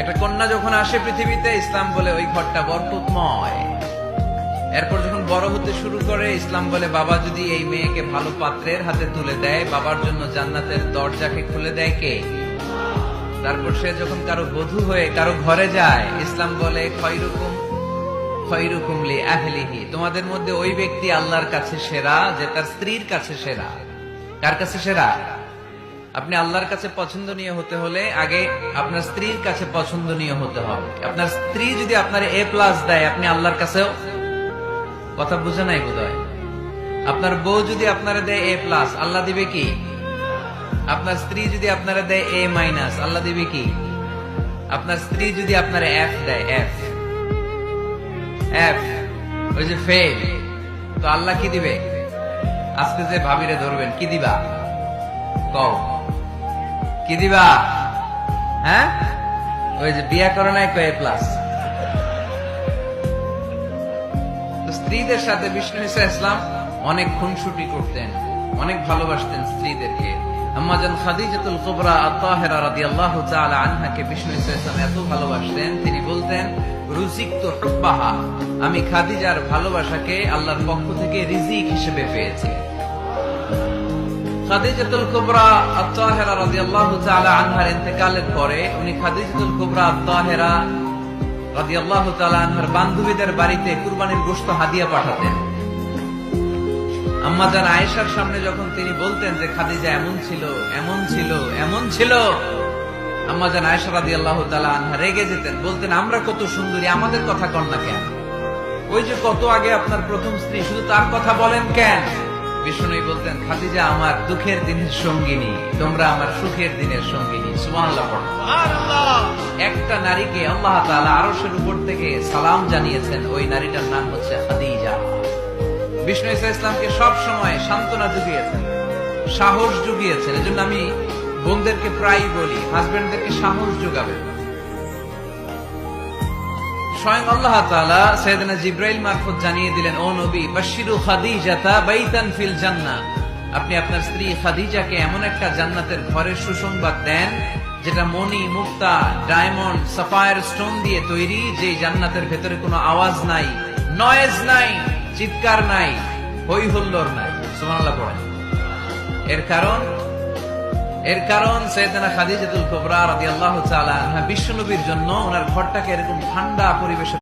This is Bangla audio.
একটা কন্যা যখন আসে পৃথিবীতে, ইসলাম বলে ওই ঘরটা বরকতময়। এরপর যখন বড় হতে শুরু করে, ইসলাম বলে বাবা যদি এই মেয়েকে ভালো পাত্রের হাতে তুলে দেয়, বাবার জন্য জান্নাতের দরজাকে খুলে দেয় কে? তারপর সে যখন কারো বধূ হয়ে কারো ঘরে যায়, ইসলাম বলে খয়রুকুম খয়রুকুম লি আহলিহি, তোমাদের মধ্যে ওই ব্যক্তি আল্লাহর কাছে সেরা যে তার স্ত্রীর কাছে সেরা। কার কাছে সেরা? আপনি আল্লাহর কাছে পছন্দনীয় হতে হলে আগে আপনার স্ত্রীর কাছে পছন্দনীয় হতে হবে। আপনার স্ত্রী যদি আপনার A+ দেয়, আপনি আল্লাহর কাছেও, কথা বুঝে নাই বোধহয়। আপনার বউ যদি আপনারা দেয় A+, আল্লাহ দিবে কি? আপনার স্ত্রী যদি আপনারা দেয় A-, আল্লাহ দিবে কি? আপনার স্ত্রী যদি আপনারা F দেয়, F ওই যে ফেল, তো আল্লাহ কি দিবে? আজকে যে ভাবিরে ধরবেন, কি দিবা? কও কি দিবা? হ্যাঁ, ওই যে বিয়া করে নাই A+। স্ত্রীদের সাথে বিষ্ণু ঈসা ইসলাম অনেক খুনসুটি করতেন, অনেক ভালোবাসতেন স্ত্রীদেরকে। আম্মাজান খাদিজাতুল কুবরা আত-তাহেরা রাদিয়াল্লাহু তাআলা আনহাকে বিষ্ণু ঈসা ইসলাম এত ভালোবাসতেন, তিনি বলতেন রুজিকতু হুব্বাহা, আমি খাদিজার ভালোবাসাকে আল্লাহর পক্ষ থেকে রিজিক হিসেবে পেয়েছি। খাদিজাতুল কুবরা আত-তাহেরা রাদিয়াল্লাহু তাআলা আনহার ইন্তেকালের পরে উনি খাদিজাতুল কুবরা আত-তাহেরা রাদিয়াল্লাহু তাআলা আনহার বান্ধবীদের বাড়িতে কুরবানির গোশত হাদিয়া পাঠাতেন। আম্মাজান আয়েশার সামনে যখন তিনি বলতেন যে খাদিজা এমন ছিল, এমন ছিল, এমন ছিল, আম্মাজান আয়েশা রাদিয়াল্লাহু তাআলা আনহা রেগে যেতেন, বলতেন আমরা কত সুন্দরী, আমাদের কথা কন না কেন? ওই যে কত আগে আপনার প্রথম স্ত্রী, শুধু তার কথা বলেন কেন? বিষ্ণু বলতেন খাদিজা আমার দুঃখের দিনের সঙ্গিনী, তোমরা আমার সুখের দিনের সঙ্গিনী। সুবহানাল্লাহ। একটা নারীকে আল্লাহ তাআলা আরশের উপর থেকে সালাম জানিয়েছেন, ওই নারীটার নাম হচ্ছে খাদিজা। বিষ্ণু ঈসা ইসলামকে সব সময় সান্ত্বনা জুগিয়েছেন, সাহস জুগিয়েছেন। এজন্য আমি বোনদেরকে প্রায়ই বলি, হাজবেন্ডদেরকে সাহস জোগাবেন। স্বয়ং আল্লাহ তাআলা সাইয়েদনা জিবরাইল মারফত জানিয়ে দিলেন, ও নবী বাশশিরু খাদিজাতা বাইতান ফিল জান্নাহ, আপনি আপনার স্ত্রী খাদিজাকে এমন একটা জান্নাতের ঘরের সুসংবাদ দেন যেটা মণি, মুক্তা, ডায়মন্ড, সাফায়ার স্টোন দিয়ে তৈরি, যে জান্নাতের ভেতরে কোনো আওয়াজ নাই, নয়েজ নাই, চিৎকার নাই, হই হুল্লোড় নাই। সুবহানাল্লাহ পড়েন। এর কারণ সাইয়েদনা খাদিজাতুল কুবরা রাদিয়াল্লাহু তাআলা আনহা বিশ্বনবীর জন্য ওনার ঘরটাকে এরকম ঠান্ডা পরিবেশে